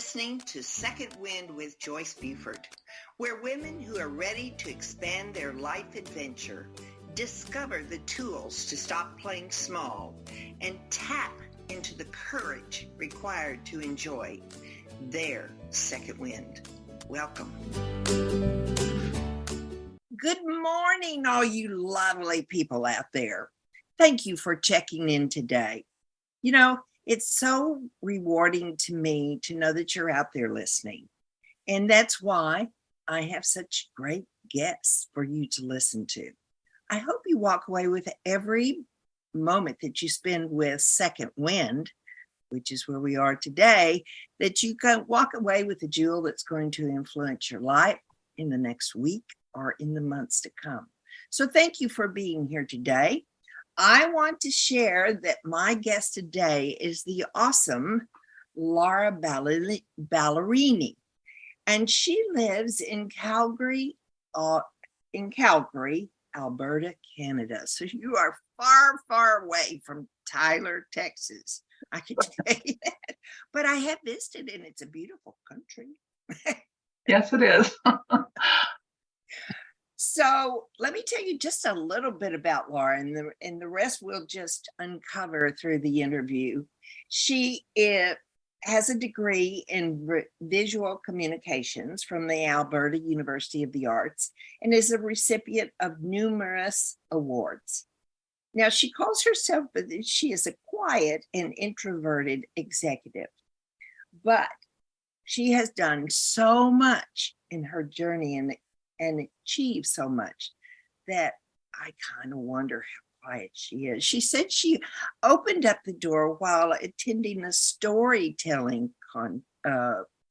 listening to Second Wind with Joyce Buford, where women who are ready to expand their life adventure discover the tools to stop playing small and tap into the courage required to enjoy their second wind. Welcome. Good morning, all you lovely people out there. Thank you for checking in today. You know, it's so rewarding to me to know that you're out there listening. And that's why I have such great guests for you to listen to. I hope you walk away with every moment that you spend with Second Wind, which is where we are today, that you can walk away with a jewel that's going to influence your life in the next week or in the months to come. So thank you for being here today. I want to share that my guest today is the awesome Laura Ballerini, and she lives in Calgary, Alberta, Canada. So you are far, far away from Tyler, Texas. I can tell you that. But I have visited, and it's a beautiful country. Yes, it is. So let me tell you just a little bit about Laura, and the rest we'll just uncover through the interview. She has a degree in visual communications from the Alberta University of the Arts and is a recipient of numerous awards. Now, she calls herself, she is a quiet and introverted executive, but she has done so much in her journey and achieved so much that I kind of wonder how quiet she is. She said she opened up the door while attending a storytelling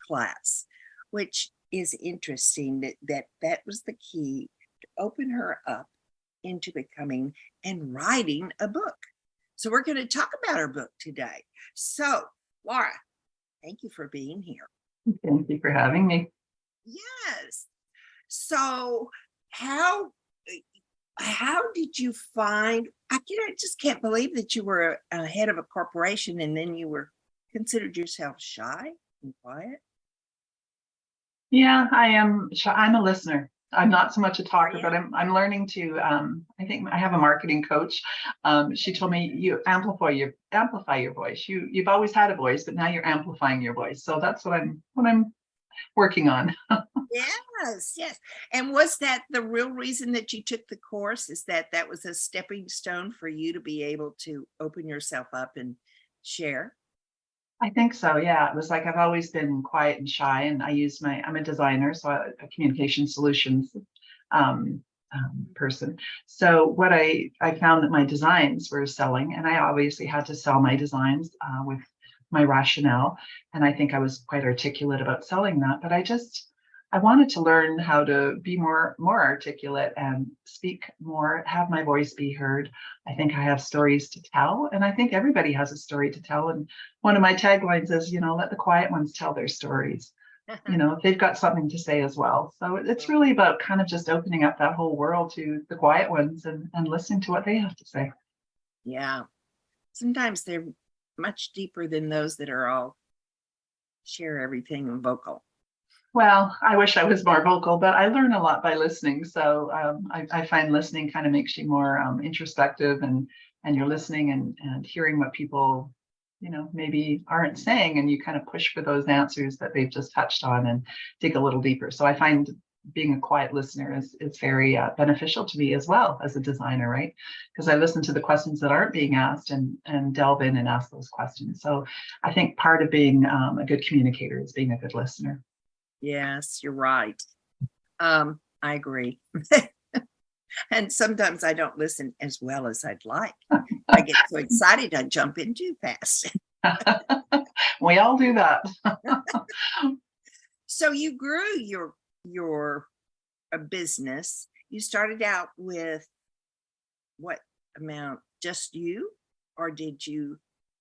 class, which is interesting that was the key to open her up into becoming and writing a book. So we're going to talk about her book today. So, Laura, thank you for being here. Thank you for having me. Yes. So how did you find, I just can't believe that you were a head of a corporation and then you were considered yourself shy and quiet? Yeah, I am shy. I'm a listener. I'm not so much a talker, but I'm learning to, I think I have a marketing coach. She told me you amplify your voice. You've always had a voice, but now you're amplifying your voice. So that's what I'm working on. Yes. And was that the real reason that you took the course? Is that was a stepping stone for you to be able to open yourself up and share? I think so. Yeah. It was like I've always been quiet and shy, and I'm a designer, so a communication solutions person. So what I found that my designs were selling, and I obviously had to sell my designs with my rationale. And I think I was quite articulate about selling that, but I wanted to learn how to be more articulate and speak more, have my voice be heard. I think I have stories to tell, and I think everybody has a story to tell. And one of my taglines is, let the quiet ones tell their stories. They've got something to say as well. So it's really about kind of just opening up that whole world to the quiet ones and listening to what they have to say. Yeah. Sometimes they're much deeper than those that are all share everything and vocal. Well, I wish I was more vocal, but I learn a lot by listening. So I find listening kind of makes you more introspective, and you're listening and hearing what people, maybe aren't saying, and you kind of push for those answers that they've just touched on and dig a little deeper. So I find being a quiet listener is very beneficial to me as well as a designer, right? Because I listen to the questions that aren't being asked and delve in and ask those questions. So I think part of being a good communicator is being a good listener. Yes, you're right. I agree. And sometimes I don't listen as well as I'd like. I get so excited, I jump in too fast. We all do that. So you grew your business. You started out with what amount? Just you, or did you?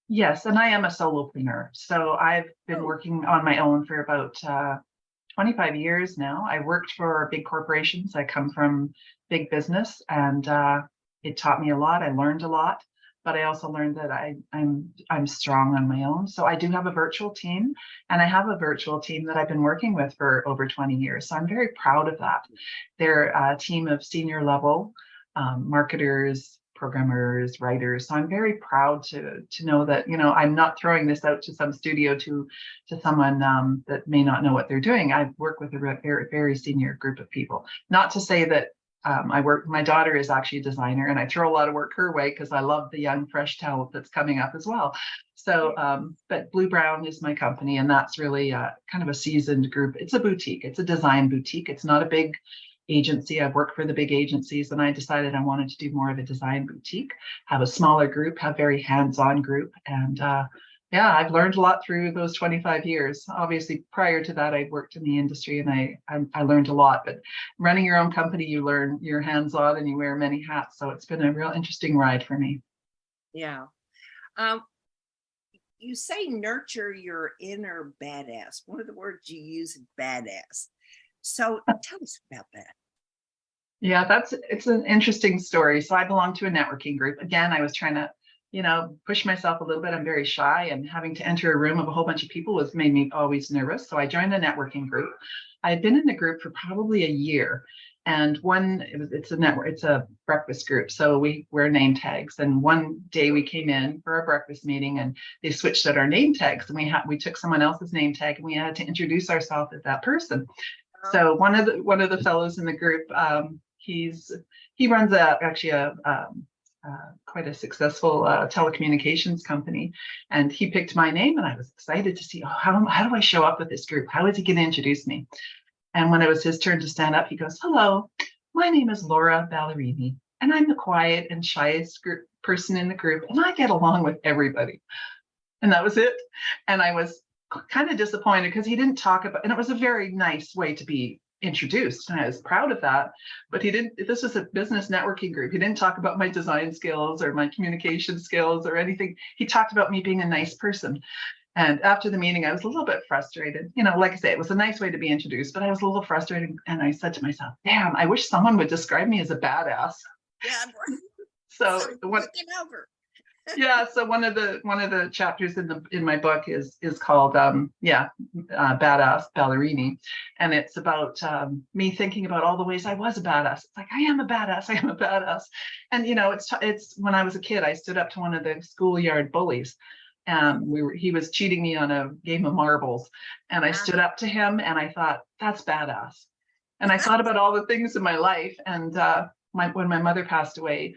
Yes, and I am a solopreneur. So I've been working on my own for about 25 years now. I worked for big corporations. I come from big business, and it taught me a lot. I learned a lot. but I also learned that I'm strong on my own. So I do have a virtual team, and I have a virtual team that I've been working with for over 20 years. So I'm very proud of that. They're a team of senior level marketers, programmers, writers. So I'm very proud to know that, I'm not throwing this out to some studio to someone that may not know what they're doing. I work with a very, very senior group of people. Not to say that my daughter is actually a designer, and I throw a lot of work her way because I love the young, fresh talent that's coming up as well. So, but Blue Brown is my company, and that's really kind of a seasoned group. It's a boutique. It's a design boutique. It's not a big agency. I've worked for the big agencies, and I decided I wanted to do more of a design boutique, have a smaller group, have very hands-on group. And yeah, I've learned a lot through those 25 years. Obviously, prior to that, I worked in the industry, and I learned a lot. But running your own company, you learn, you're hands-on and you wear many hats. So it's been a real interesting ride for me. Yeah. You say nurture your inner badass. One of the words you use is badass. So tell us about that. Yeah, it's an interesting story. So I belong to a networking group. Again, I was trying to, push myself a little bit. I'm very shy, and having to enter a room of a whole bunch of people made me always nervous. So I joined a networking group. I had been in the group for probably a year. And it's a breakfast group. So we wear name tags. And one day we came in for a breakfast meeting, and they switched out our name tags, and we took someone else's name tag, and we had to introduce ourselves as that person. So one of the fellows in the group, he runs quite a successful telecommunications company, and he picked my name, and I was excited to see, how do I show up with this group? How is he going to introduce me? And when it was his turn to stand up, he goes, "Hello, my name is Laura Ballerini, and I'm the quiet and shyest person in the group, and I get along with everybody." And that was it. And I was kind of disappointed because he didn't talk about, and it was a very nice way to be introduced, and I was proud of that. But this was a business networking group. He didn't talk about my design skills or my communication skills or anything. He talked about me being a nice person. And after the meeting, I was a little bit frustrated. Like I say, it was a nice way to be introduced, but I was a little frustrated. And I said to myself, damn, I wish someone would describe me as a badass. Yeah. So over. Yeah, so one of the chapters in my book is called Badass Ballerini, and it's about me thinking about all the ways I was a badass. It's like, I am a badass. And it's when I was a kid, I stood up to one of the schoolyard bullies, and he was cheating me on a game of marbles, and I stood up to him, and I thought, that's badass. And I thought about all the things in my life, and when my mother passed away,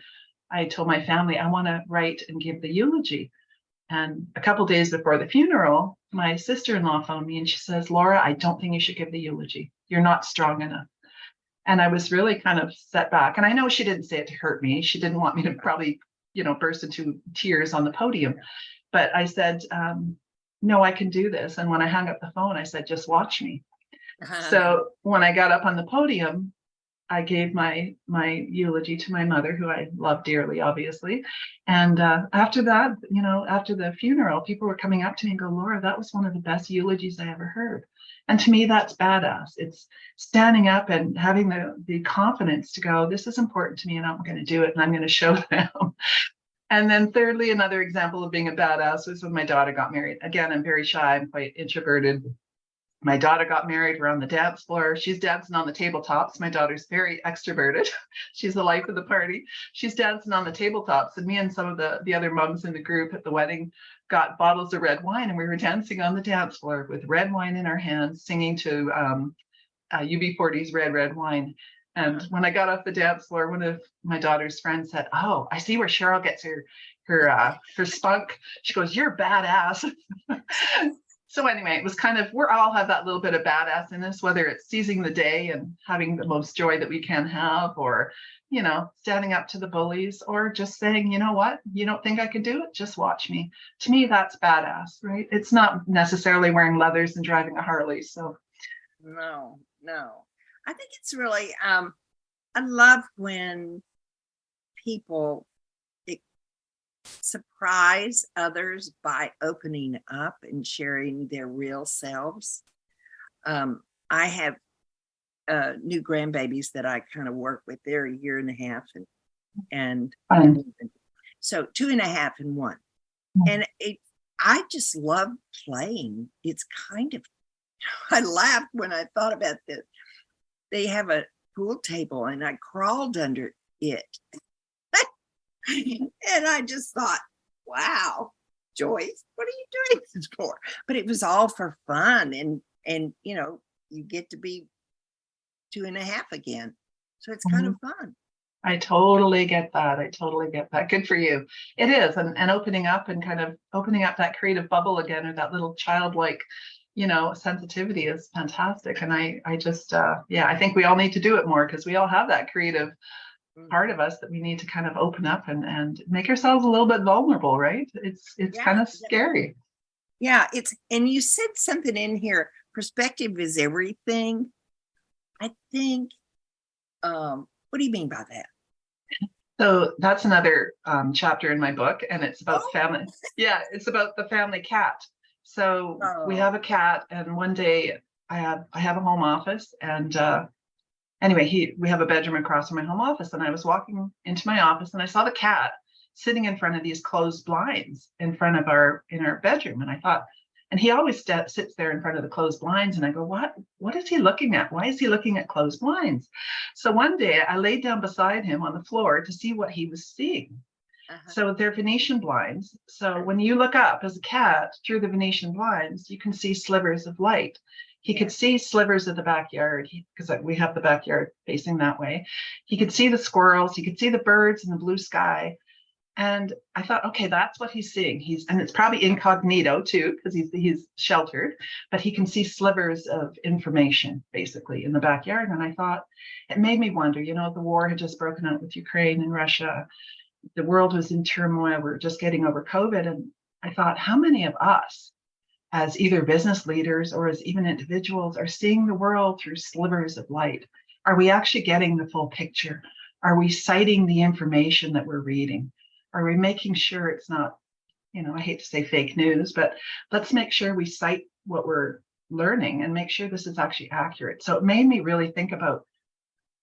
I told my family I want to write and give the eulogy. And a couple of days before the funeral, my sister-in-law phoned me, and she says, "Laura, I don't think you should give the eulogy. You're not strong enough." And I was really kind of set back. And I know she didn't say it to hurt me. She didn't want me to probably, burst into tears on the podium. But I said, no, I can do this. And when I hung up the phone, I said, just watch me. So when I got up on the podium, I gave my eulogy to my mother, who I love dearly, obviously. And after that, after the funeral, people were coming up to me and go, "Laura, that was one of the best eulogies I ever heard." And to me, that's badass. It's standing up and having the confidence to go, this is important to me, and I'm going to do it, and I'm going to show them. And then thirdly, another example of being a badass was when my daughter got married. Again, I'm very shy. I'm quite introverted. My daughter got married. We're on the dance floor. She's dancing on the tabletops. My daughter's very extroverted. She's the life of the party. She's dancing on the tabletops. And me and some of the other moms in the group at the wedding got bottles of red wine. And we were dancing on the dance floor with red wine in our hands, singing to UB40's Red Wine. And when I got off the dance floor, one of my daughter's friends said, "Oh, I see where Cheryl gets her spunk." She goes, "You're badass." So anyway, it was kind of, we all have that little bit of badass in us, whether it's seizing the day and having the most joy that we can have, or, standing up to the bullies, or just saying, "You know what, you don't think I can do it? Just watch me." To me, that's badass, right? It's not necessarily wearing leathers and driving a Harley. So no. I think it's really, I love when people surprise others by opening up and sharing their real selves. I have new grandbabies that I kind of work with. They're a year and a half, and So 2.5 in 1. And I just love playing. It's kind of, I laughed when I thought about this. They have a pool table and I crawled under it. And I just thought, wow, Joyce, what are you doing this for? But it was all for fun. And you get to be 2.5 again. So it's kind of fun. I totally get that. I totally get that. Good for you. It is. And opening up and kind of opening up that creative bubble again, or that little childlike, sensitivity is fantastic. And I just, I think we all need to do it more, because we all have that creative part of us that we need to kind of open up and make ourselves a little bit vulnerable, right? It's kind of scary. Yeah, and you said something in here, perspective is everything. I think, what do you mean by that? So that's another chapter in my book, and it's about family. Yeah, it's about the family cat. So we have a cat, and one day I have a home office, and anyway, we have a bedroom across from my home office, and I was walking into my office, and I saw the cat sitting in front of these closed blinds in our bedroom, and I thought, and he always sits there in front of the closed blinds, and I go, what is he looking at? Why is he looking at closed blinds? So one day I laid down beside him on the floor to see what he was seeing. So they're Venetian blinds. So when you look up as a cat through the Venetian blinds, you can see slivers of light. He could see slivers of the backyard, because we have the backyard facing that way. He could see the squirrels, he could see the birds in the blue sky. And I thought, okay, that's what he's seeing. And it's probably incognito too, because he's sheltered, but he can see slivers of information basically in the backyard. And I thought, it made me wonder, the war had just broken out with Ukraine and Russia. The world was in turmoil. We're just getting over COVID. And I thought, how many of us, as either business leaders or as even individuals, are seeing the world through slivers of light? Are we actually getting the full picture? Are we citing the information that we're reading? Are we making sure it's not, I hate to say fake news, but let's make sure we cite what we're learning and make sure this is actually accurate. So it made me really think about,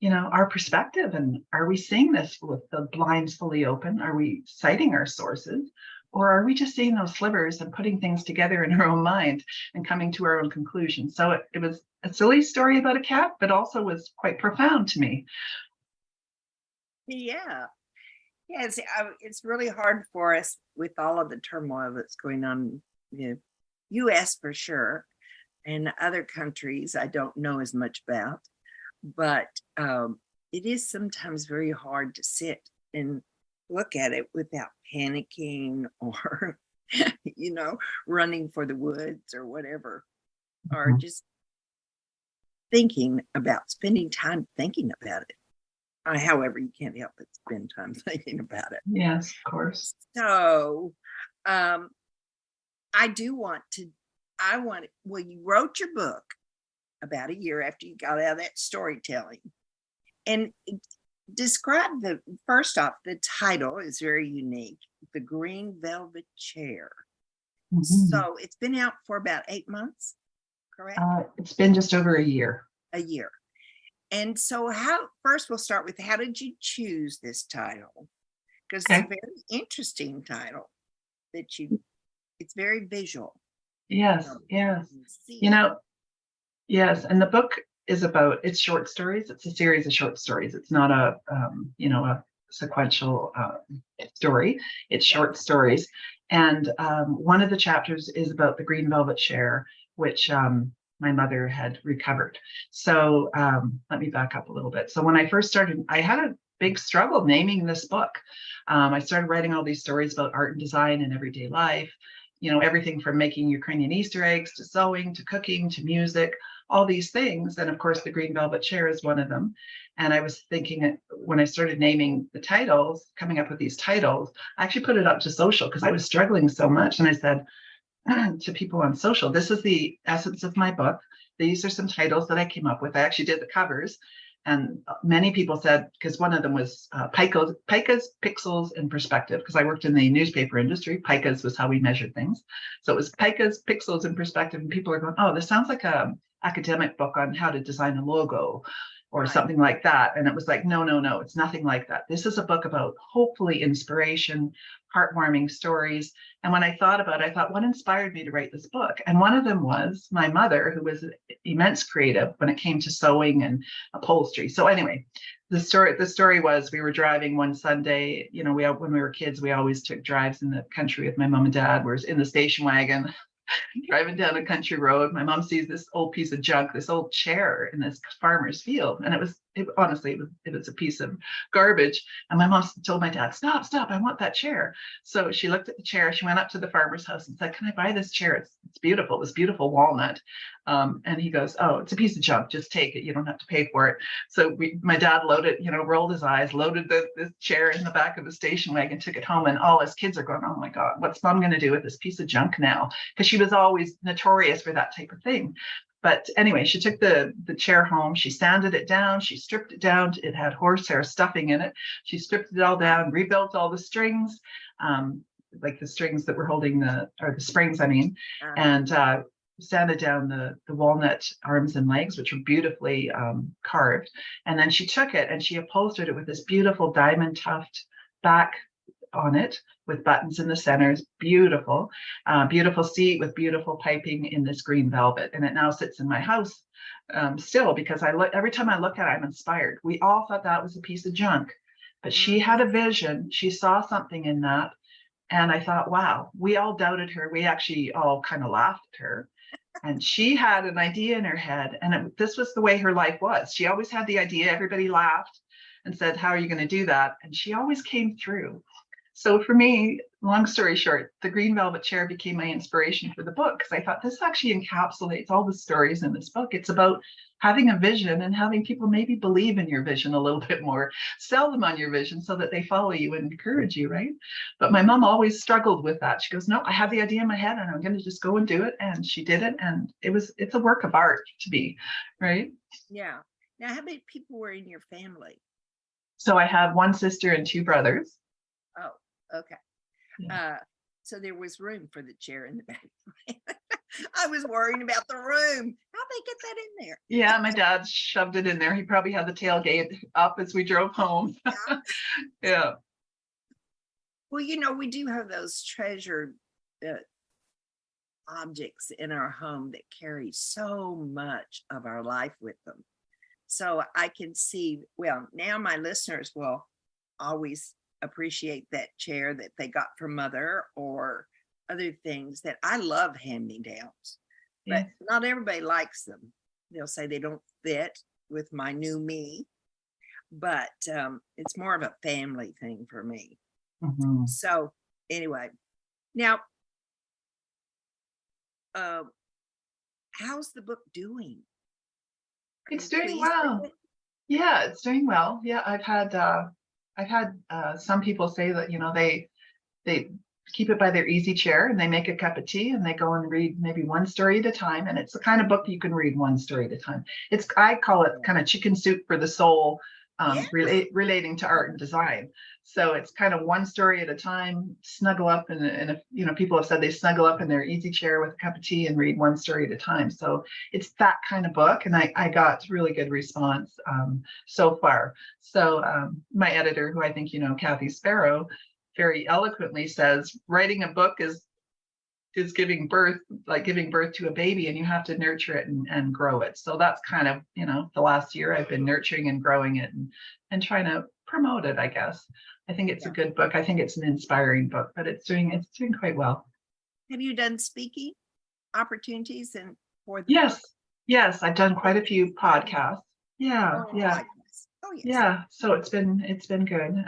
our perspective, and are we seeing this with the blinds fully open? Are we citing our sources? Or are we just seeing those slivers and putting things together in our own mind and coming to our own conclusions? So it was a silly story about a cat, but also was quite profound to me. Yeah. Yes, it's really hard for us with all of the turmoil that's going on in the U.S. for sure, and other countries I don't know as much about, but it is sometimes very hard to sit and look at it without panicking or, running for the woods or whatever, or just spending time thinking about it. However, you can't help but spend time thinking about it. Yes, of course. So you wrote your book about a year after you got out of that storytelling. And describe first off, the title is very unique, The Green Velvet Chair. So it's been out for about 8 months, correct? It's been just over a year. A year. And so first we'll start with, how did you choose this title? Because it's a very interesting title it's very visual. Yes. Yes. And the book is it's short stories. It's a series of short stories. It's not a sequential story. It's short stories. And one of the chapters is about the green velvet chair, which my mother had recovered. So let me back up a little bit. So when I first started, I had a big struggle naming this book. I started writing all these stories about art and design in everyday life, everything from making Ukrainian Easter eggs to sewing to cooking to music, all these things. And of course, the green velvet chair is one of them. And I was thinking, when I started naming the titles, coming up with these titles, I actually put it up to social because I was struggling so much. And I said to people on social, this is the essence of my book. These are some titles that I came up with. I actually did the covers. And many people said, because one of them was picas, pixels, and perspective, because I worked in the newspaper industry. Picas was how we measured things. So it was picas, pixels, and perspective. And people are going, oh, this sounds like a academic book on how to design a logo or Right. something like that. And it was like, no, no, no, it's nothing like that. This is a book about hopefully inspiration, heartwarming stories. And when I thought about it, I thought, what inspired me to write this book? And one of them was my mother, who was immense creative when it came to sewing and upholstery. So anyway, the story was, we were driving one Sunday, when we were kids, we always took drives in the country with my mom and dad. We were in the station wagon driving down a country road. My mom sees this old piece of junk, this old chair in this farmer's field. And honestly, it was a piece of garbage. And my mom told my dad, stop, I want that chair. So she looked at the chair, she went up to the farmer's house and said, can I buy this chair? It's beautiful, this beautiful walnut. And he goes, oh, it's a piece of junk, just take it, you don't have to pay for it. So my dad rolled his eyes, loaded this chair in the back of the station wagon, took it home, and all his kids are going, oh my God, what's mom going to do with this piece of junk now? Because she was always notorious for that type of thing. But anyway, she took the chair home, she sanded it down, she stripped it down, it had horsehair stuffing in it. She stripped it all down, rebuilt all the strings, like the strings that were holding the springs, and sanded down the walnut arms and legs, which were beautifully carved. And then she took it and she upholstered it with this beautiful diamond tuft back on it with buttons in the centers. Beautiful seat with beautiful piping in this green velvet. And it now sits in my house still, because every time I look at it, I'm inspired. We all thought that was a piece of junk, but she had a vision. She saw something in that. And I thought, wow, we all doubted her. We actually all kind of laughed at her. And she had an idea in her head. And this was the way her life was. She always had the idea. Everybody laughed and said, how are you going to do that? And she always came through. So for me, long story short, the green velvet chair became my inspiration for the book, because I thought this actually encapsulates all the stories in this book. It's about having a vision and having people maybe believe in your vision a little bit more, sell them on your vision so that they follow you and encourage you, right? But my mom always struggled with that. She goes, no, I have the idea in my head and I'm going to just go and do it. And she did it. And it's a work of art to be, right? Yeah. Now, how many people were in your family? So I have one sister and two brothers. Oh, okay. Yeah. So there was room for the chair in the back. I was worrying about the room. How'd they get that in there? Yeah, my dad shoved it in there. He probably had the tailgate up as we drove home. Yeah. Well, we do have those treasured objects in our home that carry so much of our life with them. So I can see, now my listeners will always appreciate that chair that they got from mother, or other things that I love hand-me-downs, but not everybody likes them. They'll say they don't fit with my new me, but it's more of a family thing for me. Mm-hmm. So anyway, now how's the book doing? It's doing well. Yeah, it's doing well. Yeah, I've had some people say that they keep it by their easy chair and they make a cup of tea and they go and read maybe one story at a time. And it's the kind of book you can read one story at a time. I call it kind of chicken soup for the soul, relating to art and design. So it's kind of one story at a time. Snuggle up and people have said they snuggle up in their easy chair with a cup of tea and read one story at a time. So it's that kind of book, and I got really good response so far. So my editor, who I think Kathy Sparrow, very eloquently says, writing a book is giving birth, like giving birth to a baby, and you have to nurture it and grow it. So that's kind of, the last year I've been nurturing and growing it and trying to promote it, I guess. I think it's a good book. I think it's an inspiring book, but it's doing quite well. Have you done speaking opportunities for the book? Yes, I've done quite a few podcasts. Yeah. Yeah. So it's been good.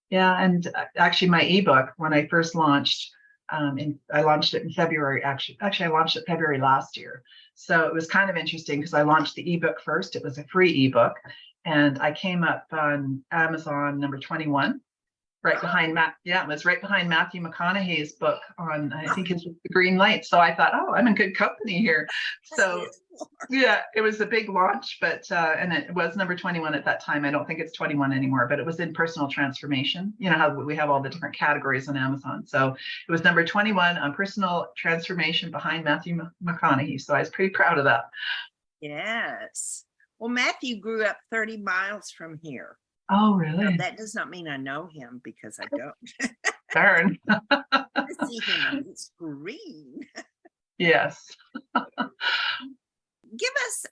And actually my ebook, when I first launched, I launched it in February. Actually, I launched it February last year. So it was kind of interesting because I launched the ebook first. It was a free ebook, and I came up on Amazon number 21, right behind it was right behind Matthew McConaughey's book on, I think it's The Green Light. So I thought, oh, I'm in good company here. So yeah, it was a big launch, but and it was number 21 at that time. I don't think it's 21 anymore, but it was in personal transformation. You know how we have all the different categories on Amazon. So it was number 21 on personal transformation behind Matthew McConaughey. So I was pretty proud of that. Yes. Well, Matthew grew up 30 miles from here. Oh, Now, really? that does not mean I know him because I don't. Darn. I see him on the screen. Yes. Give us,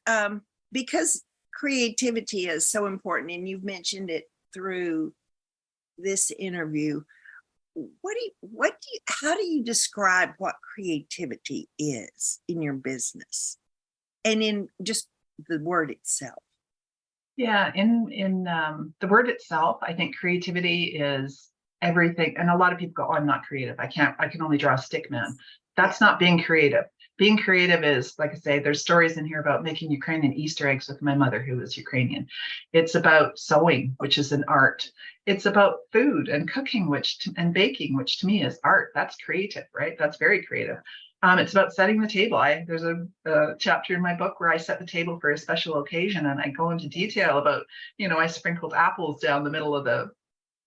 because creativity is so important, and you've mentioned it through this interview. How do you describe what creativity is in your business and in just the word itself? Yeah, in the word itself, I think creativity is everything. And a lot of people go, "Oh, I'm not creative. I can only draw a stick man." That's Yeah. not being creative. Being creative is, like I say, there's stories in here about making Ukrainian Easter eggs with my mother, who was Ukrainian. It's about sewing, which is an art. It's about food and cooking, and baking, which to me is art. That's creative, right? That's very creative. It's about setting the table. There's a chapter in my book where I set the table for a special occasion, and I go into detail about, I sprinkled apples down the middle of the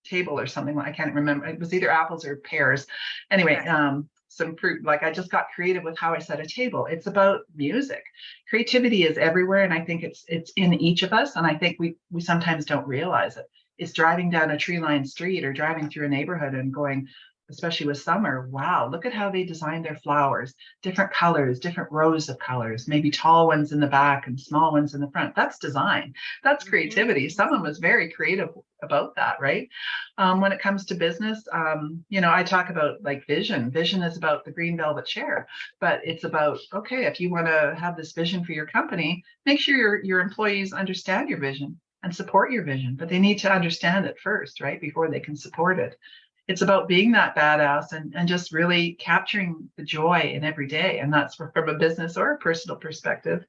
table or something. I can't remember. It was either apples or pears. Anyway, Right. some fruit. Like, I just got creative with how I set a table. It's about music. Creativity is everywhere, and I think it's in each of us. And I think we sometimes don't realize it. It's driving down a tree-lined street or driving through a neighborhood and going, especially with summer, wow, look at how they designed their flowers, different colors, different rows of colors, maybe tall ones in the back and small ones in the front. That's design. That's creativity. Someone was very creative about that, right? When it comes to business, I talk about like vision. Vision is about the green velvet chair, but it's about, okay, if you want to have this vision for your company, make sure your employees understand your vision and support your vision, but they need to understand it first, right? Before they can support it. It's about being that badass and just really capturing the joy in every day. And that's from a business or a personal perspective.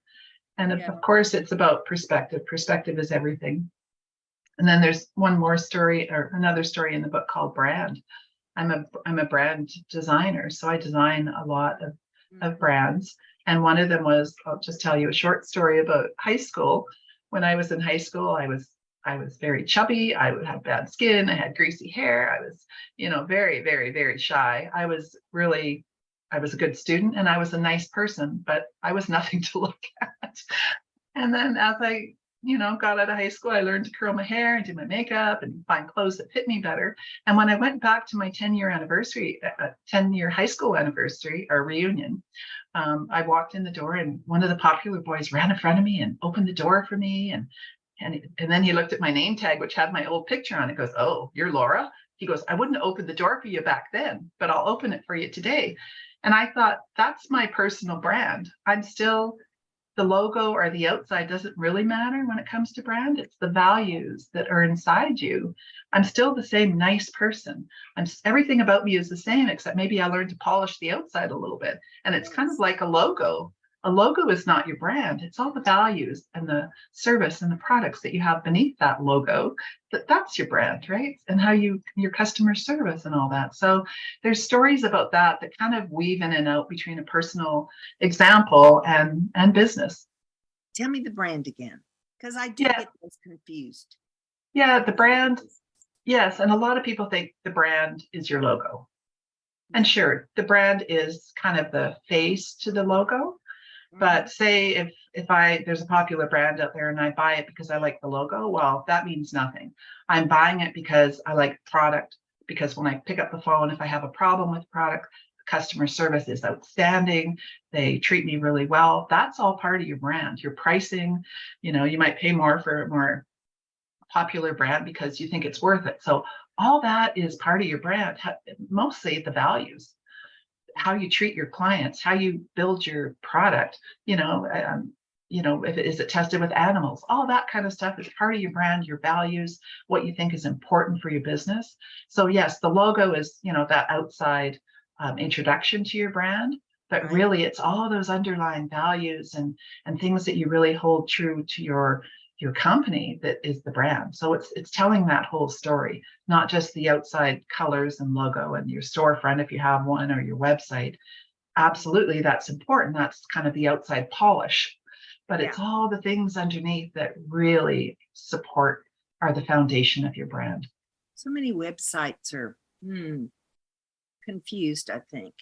And Yeah. of course, it's about perspective. Perspective is everything. And then there's one more story, or another story in the book called brand. I'm a brand designer, so I design a lot of brands. And one of them was, I'll just tell you a short story about high school. When I was in high school, I was very chubby. I would have bad skin. I had greasy hair. I was, very, very, very shy. I was a good student and I was a nice person, but I was nothing to look at. And then as I, got out of high school, I learned to curl my hair and do my makeup and find clothes that fit me better. And when I went back to my 10-year anniversary, 10-year high school anniversary or reunion, I walked in the door and one of the popular boys ran in front of me and opened the door for me. And then he looked at my name tag, which had my old picture on it. Goes, "Oh, you're Laura?" He goes, "I wouldn't open the door for you back then, but I'll open it for you today." And I thought, that's my personal brand. I'm still, the logo or the outside doesn't really matter when it comes to brand. It's the values that are inside you. I'm still the same nice person. Everything about me is the same, except maybe I learned to polish the outside a little bit. And it's kind of like a logo. A logo is not your brand. It's all the values and the service and the products that you have beneath that logo. That's your brand, right? And how your customer service and all that. So there's stories about that kind of weave in and out between a personal example and business. Tell me the brand again, because I do Yeah, get those confused. yeah, the brand. Yes, and a lot of people think the brand is your logo. And Yeah. sure, the brand is kind of the face to the logo. But say if there's a popular brand out there and I buy it because I like the logo, well, that means nothing. I'm buying it because I like product, because when I pick up the phone, if I have a problem with product, the customer service is outstanding. They treat me really well. That's all part of your brand. Your pricing, you might pay more for a more popular brand because you think it's worth it. So all that is part of your brand, mostly the values, how you treat your clients, how you build your product, if it is it tested with animals, all that kind of stuff is part of your brand, your values, what you think is important for your business. So yes, the logo is, that outside introduction to your brand, but really it's all those underlying values and things that you really hold true to your company that is the brand. So it's telling that whole story, not just the outside colors and logo and your storefront if you have one, or your website. Absolutely, that's important. That's kind of the outside polish. But it's all the things underneath that really are the foundation of your brand. So many websites are confused, I think.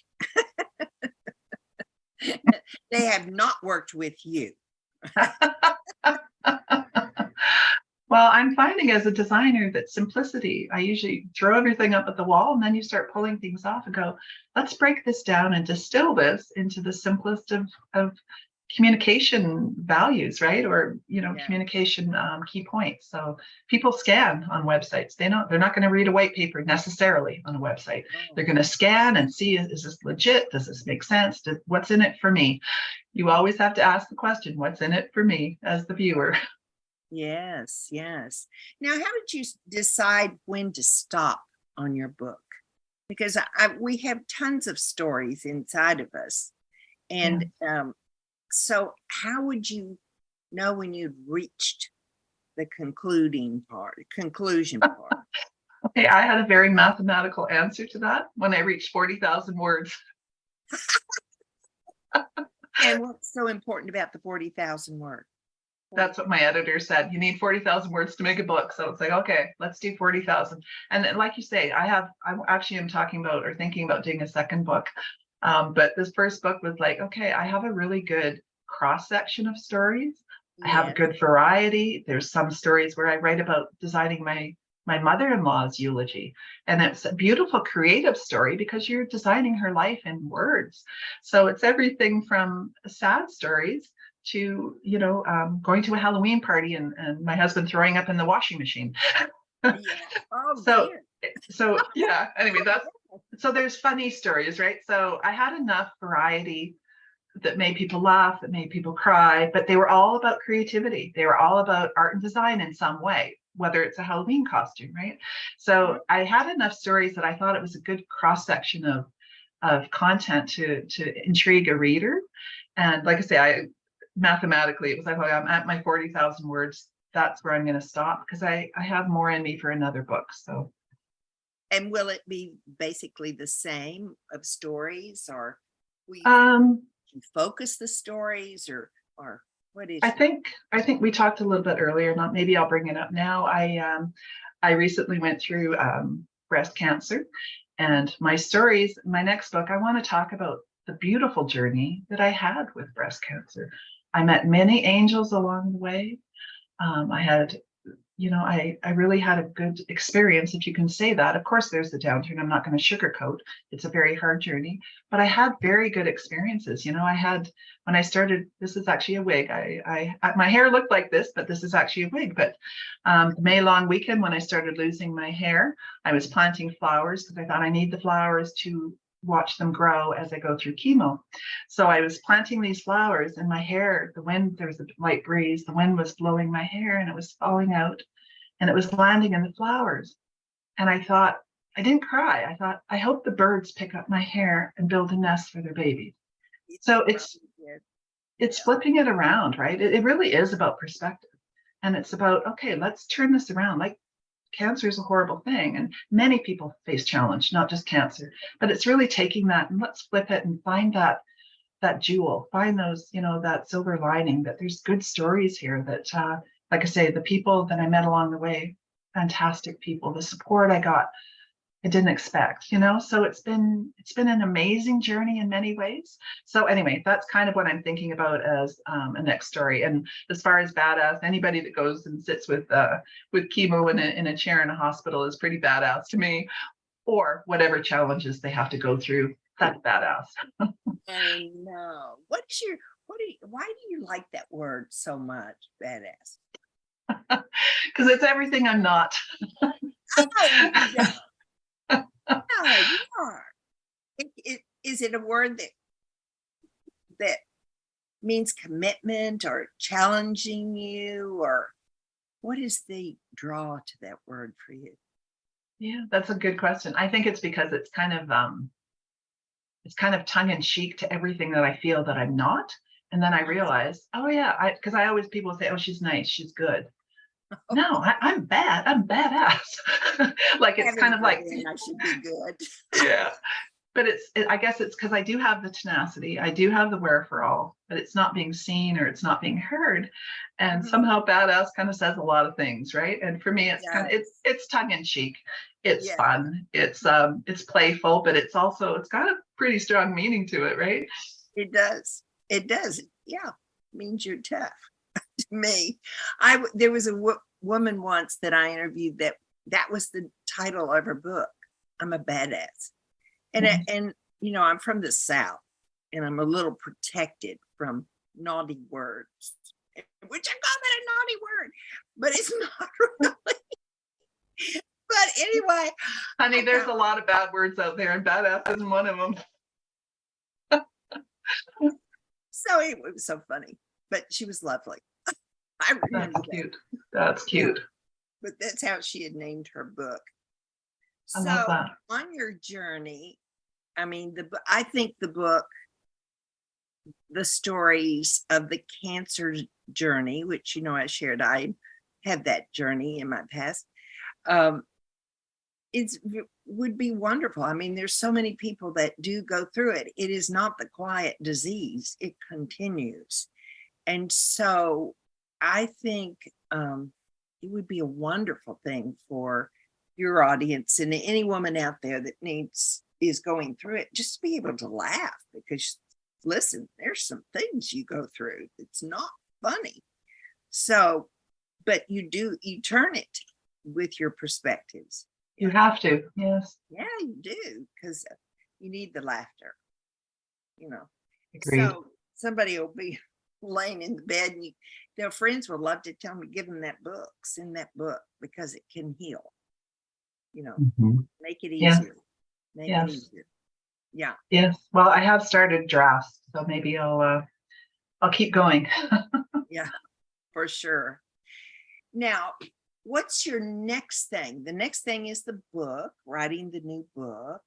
They have not worked with you. Well, I'm finding as a designer that simplicity, I usually throw everything up at the wall and then you start pulling things off and go, let's break this down and distill this into the simplest of communication values, right? Or, Yeah. communication key points. So people scan on websites. They're not going to read a white paper necessarily on a website. They're going to scan and see, is this legit? Does this make sense? What's in it for me? You always have to ask the question, what's in it for me as the viewer? Yes, yes. Now, how did you decide when to stop on your book? Because we have tons of stories inside of us. And so how would you know when you'd reached the conclusion part? Okay, I had a very mathematical answer to that when I reached 40,000 words. And what's so important about the 40,000 words? That's what my editor said. You need 40,000 words to make a book. So it's like, okay, let's do 40,000. And then, like you say, I actually am talking about or thinking about doing a second book. But this first book was like, okay, I have a really good cross section of stories. I have a good variety. There's some stories where I write about designing my mother-in-law's eulogy. And it's a beautiful creative story because you're designing her life in words. So it's everything from sad stories to, going to a Halloween party and my husband throwing up in the washing machine. Yeah. Oh, so yeah, anyway, so there's funny stories, right? So I had enough variety that made people laugh, that made people cry, but they were all about creativity. They were all about art and design in some way, whether it's a Halloween costume, right? So I had enough stories that I thought it was a good cross section of content to intrigue a reader. And like I say, mathematically, it was like, I'm at my 40,000 words. That's where I'm going to stop because I have more in me for another book. So. And will it be basically the same of stories, or will you focus the stories, or what is? I think we talked a little bit earlier. Not maybe I'll bring it up now. I recently went through breast cancer, and my stories. My next book, I want to talk about the beautiful journey that I had with breast cancer. I met many angels along the way. I had, I really had a good experience, if you can say that. Of course, there's the downturn. I'm not going to sugarcoat. It's a very hard journey, but I had very good experiences. I had, when I started, this is actually a wig. My hair looked like this, but this is actually a wig. But the May long weekend, when I started losing my hair, I was planting flowers because I thought I need the flowers to watch them grow as I go through chemo. So I was planting these flowers and my hair, the wind, there was a light breeze, the wind was blowing my hair and it was falling out and it was landing in the flowers. And I thought, I didn't cry. I thought, I hope the birds pick up my hair and build a nest for their babies. So it's flipping it around, right? It really is about perspective. And it's about, okay, let's turn this around. Like, cancer is a horrible thing and many people face challenge, not just cancer, but it's really taking that and let's flip it and find that jewel, find those, that silver lining, that there's good stories here that, like I say, the people that I met along the way, fantastic people, the support I got, I didn't expect, so it's been an amazing journey in many ways. So anyway, that's kind of what I'm thinking about as a next story. And as far as badass, anybody that goes and sits with chemo in a chair in a hospital is pretty badass to me, or whatever challenges they have to go through, that's badass. I know. Why do you like that word so much, badass? Because it's everything I'm not. No, you are. Is it a word that means commitment or challenging you, or what is the draw to that word for you? Yeah, that's a good question. I think it's because it's kind of tongue in cheek to everything that I feel that I'm not. And then I realize, oh yeah, because I always, people say, oh, she's nice, she's good. No, I'm bad. I'm badass. Like it's kind of like I should be good. Yeah, but I guess it's because I do have the tenacity, I do have the wherewithal, but it's not being seen or it's not being heard, and somehow badass kind of says a lot of things, right? And for me, it's kind of it's tongue in cheek, it's fun, it's playful, but it's got a pretty strong meaning to it, right? It does. Yeah, it means you're tough. me. There was a woman once that I interviewed that was the title of her book. I'm a badass, and I'm from the South, and I'm a little protected from naughty words, which I call that a naughty word, but it's not really. But anyway, honey, there's a lot of bad words out there, and badass isn't one of them. So it was so funny, but she was lovely. I remember That's cute. That's cute. Yeah. But that's how she had named her book. I love that. On your journey, I mean, I think the book, the stories of the cancer journey, which I shared, I had that journey in my past. It would be wonderful. I mean, there's so many people that do go through it. It is not the quiet disease, it continues. And so I think it would be a wonderful thing for your audience and any woman out there that is going through it, just to be able to laugh, because listen, there's some things you go through. It's not funny. So, but you turn it with your perspectives. You have to, yes. Yeah, you do, because you need the laughter, Agreed. So somebody will be laying in the bed and their friends will love to tell me, give them that book, send that book, because it can heal, make it easier. Make it easier. Yeah. Yes. Well, I have started drafts, so maybe I'll keep going. Yeah, for sure. Now, what's your next thing? The next thing is the book, writing the new book.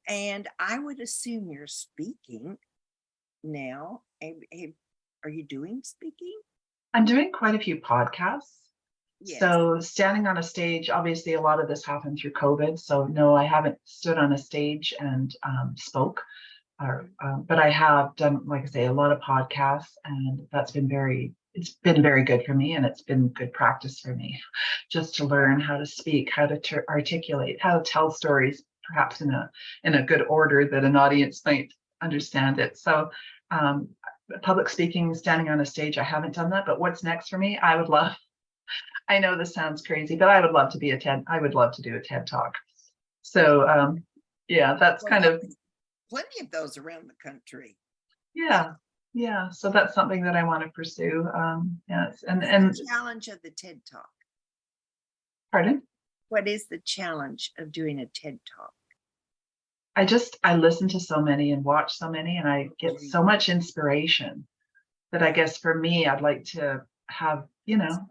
And I would assume you're speaking now. Are you doing speaking? I'm doing quite a few podcasts. Yes. So standing on a stage, obviously a lot of this happened through COVID. So no, I haven't stood on a stage and spoke. But I have done, like I say, a lot of podcasts, and it's been very good for me, and it's been good practice for me, just to learn how to speak, how to articulate, how to tell stories, perhaps in a good order that an audience might understand it. So public speaking, standing on a stage, I haven't done that. But what's next for me? I know this sounds crazy, but I would love to do a TED Talk. So that's kind of plenty of those around the country. Yeah. So that's something that I want to pursue. Yes. And the challenge of the TED Talk. Pardon? What is the challenge of doing a TED Talk? I listen to so many and watch so many, and I get so much inspiration that I guess for me, I'd like to have,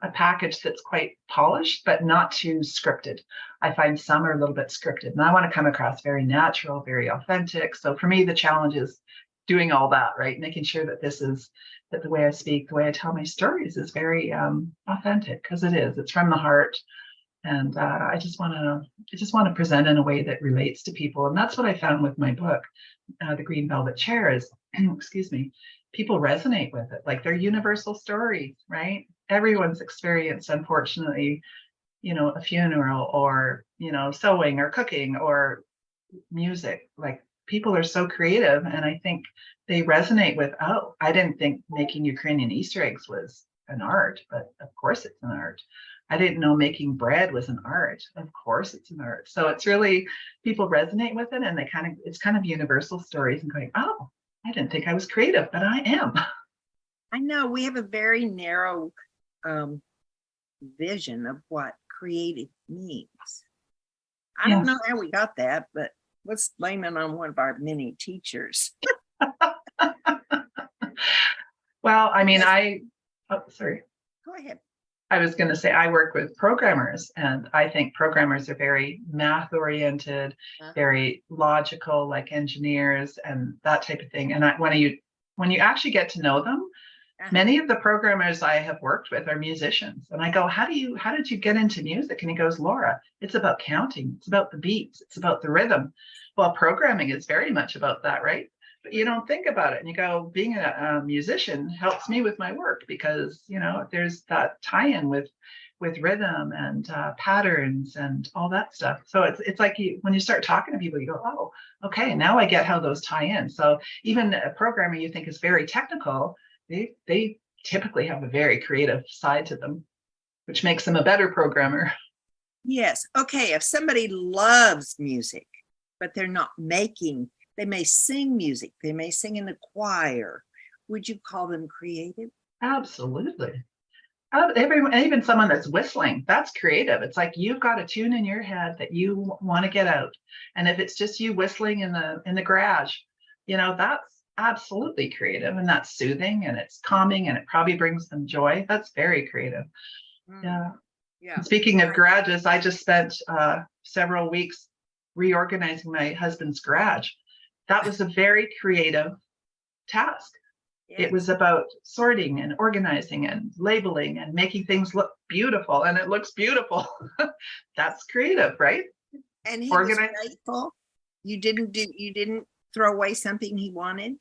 a package that's quite polished, but not too scripted. I find some are a little bit scripted, and I want to come across very natural, very authentic. So for me, the challenge is doing all that, right? Making sure that that the way I speak, the way I tell my stories is very authentic, because it's from the heart. And I just want to present in a way that relates to people. And that's what I found with my book, The Green Velvet Chair, is, excuse me, people resonate with it. Like, they're universal stories, right? Everyone's experienced, unfortunately, a funeral, or, sewing or cooking or music. Like, people are so creative, and I think they resonate with, oh, I didn't think making Ukrainian Easter eggs was an art, but of course it's an art. I didn't know making bread was an art. Of course it's an art. So it's really, people resonate with it, and it's kind of universal stories, and going, oh, I didn't think I was creative, but I am. I know we have a very narrow vision of what creative means. I don't know how we got that, but let's blame it on one of our many teachers. Well, I mean, sorry. Go ahead. I was going to say, I work with programmers, and I think programmers are very math oriented, very logical, like engineers and that type of thing. And when you actually get to know them, many of the programmers I have worked with are musicians. And I go, how did you get into music? And he goes, Laura, it's about counting. It's about the beats. It's about the rhythm. Well, programming is very much about that, right? But you don't think about it. And you go, being a musician helps me with my work, because, there's that tie-in with rhythm and patterns and all that stuff. So it's like when you start talking to people, you go, oh, okay, now I get how those tie in. So even a programmer you think is very technical, they typically have a very creative side to them, which makes them a better programmer. Yes. Okay. If somebody loves music, but they're not making, they may sing music, they may sing in the choir. Would you call them creative? Absolutely. Even someone that's whistling, that's creative. It's like you've got a tune in your head that you want to get out. And if it's just you whistling in the garage, that's absolutely creative, and that's soothing, and it's calming, and it probably brings them joy. That's very creative. Yeah. Yeah. Speaking of garages, I just spent several weeks reorganizing my husband's garage. That was a very creative task. Yes. It was about sorting and organizing and labeling and making things look beautiful, and it looks beautiful. That's creative, right? And he was grateful. You didn't throw away something he wanted.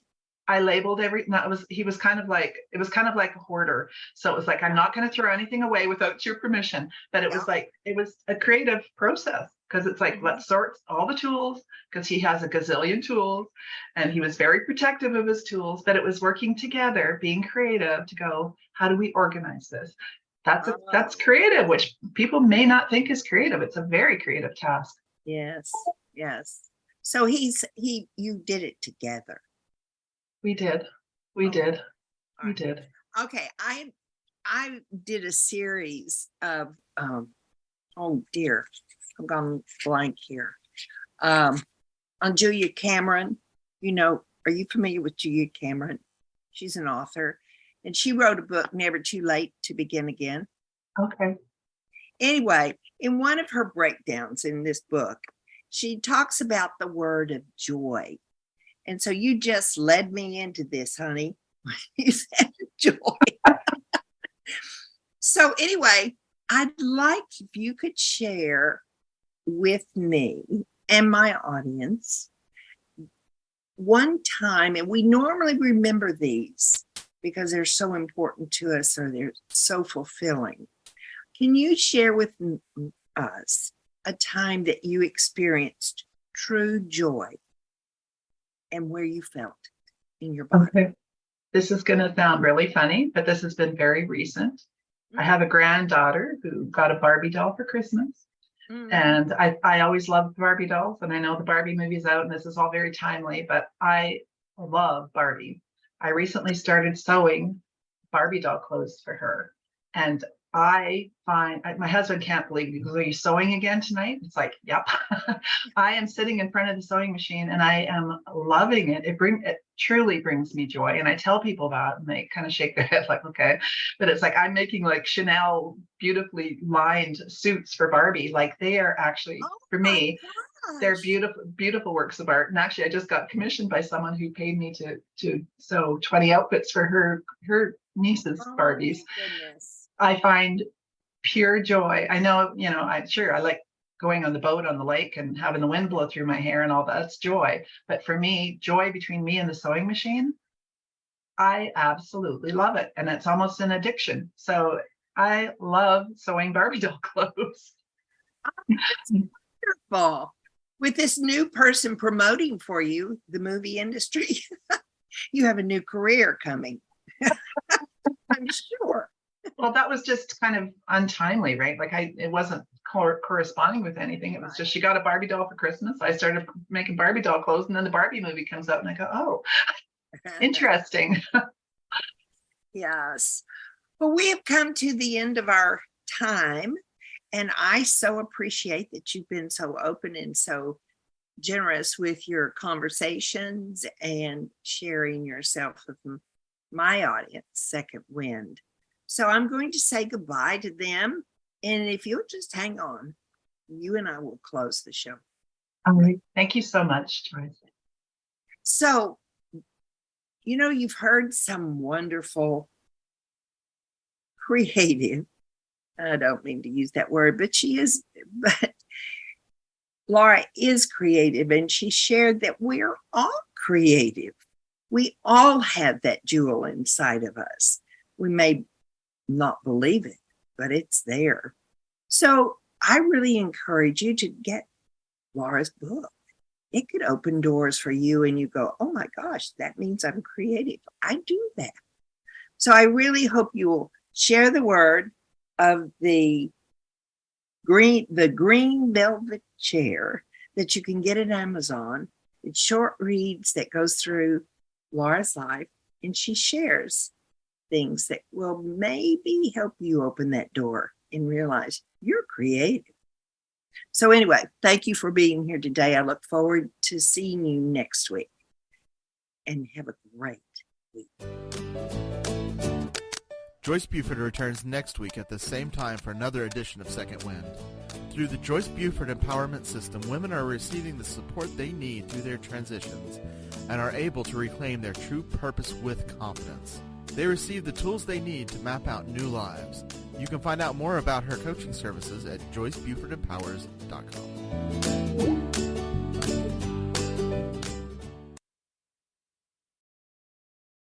I labeled everything. He was kind of like, it was kind of like a hoarder. So it was like, I'm not going to throw anything away without your permission. But it was like, it was a creative process, because it's like, let's sort all the tools, because he has a gazillion tools, and he was very protective of his tools, but it was working together, being creative to go, how do we organize this? That's creative, which people may not think is creative. It's a very creative task. Yes. Yes. So you did it together. We did. Okay. I did a series of oh dear, I've gone blank here. On Julia Cameron. Are you familiar with Julia Cameron? She's an author, and she wrote a book, Never Too Late to Begin Again. Okay. Anyway, in one of her breakdowns in this book, she talks about the word of joy. And so you just led me into this, honey. You said joy. So anyway, I'd like if you could share with me and my audience one time, and we normally remember these because they're so important to us, or they're so fulfilling. Can you share with us a time that you experienced true joy and where you felt in your body? Okay. This is going to sound really funny, but this has been very recent. I have a granddaughter who got a Barbie doll for Christmas. And I always loved Barbie dolls, and I know the Barbie movie's out, and this is all very timely, but I love Barbie. I recently started sewing Barbie doll clothes for her, and I find my husband can't believe me, because, are you sewing again tonight? It's like, yep. I am sitting in front of the sewing machine, and I am loving it. It truly brings me joy. And I tell people that, and they kind of shake their head like, okay. But it's like, I'm making like Chanel beautifully lined suits for Barbie. Like, they are actually, for me, they're beautiful, beautiful works of art. And actually, I just got commissioned by someone who paid me to sew 20 outfits for her niece's Barbies. Goodness. I find pure joy. I know, I like going on the boat on the lake and having the wind blow through my hair and all that's joy. But for me, joy between me and the sewing machine, I absolutely love it. And it's almost an addiction. So I love sewing Barbie doll clothes. That's wonderful. With this new person promoting for you, the movie industry, you have a new career coming. I'm sure. Well, that was just kind of untimely, right? Like, it wasn't corresponding with anything. It was just, she got a Barbie doll for Christmas. I started making Barbie doll clothes, and then the Barbie movie comes out, and I go, oh, interesting. Yes. Well, we have come to the end of our time, and I so appreciate that you've been so open and so generous with your conversations and sharing yourself with my audience, Second Wind. So I'm going to say goodbye to them. And if you'll just hang on, you and I will close the show. All right. Thank you so much, Joyce. So, you've heard some wonderful, creative, I don't mean to use that word, but Laura is creative, and she shared that we're all creative. We all have that jewel inside of us. We may not believe it, but it's there. So I really encourage you to get Laura's book. It could open doors for you, and you go, oh my gosh, that means I'm creative. I do that. So I really hope you will share the word of the green velvet chair that you can get at Amazon. It's short reads that goes through Laura's life, and she shares things that will maybe help you open that door and realize you're creative. So anyway, thank you for being here today. I look forward to seeing you next week, and have a great week. Joyce Buford returns next week at the same time for another edition of Second Wind. Through the Joyce Buford Empowerment System, women are receiving the support they need through their transitions and are able to reclaim their true purpose with confidence. They receive the tools they need to map out new lives. You can find out more about her coaching services at joycebufordempowers.com.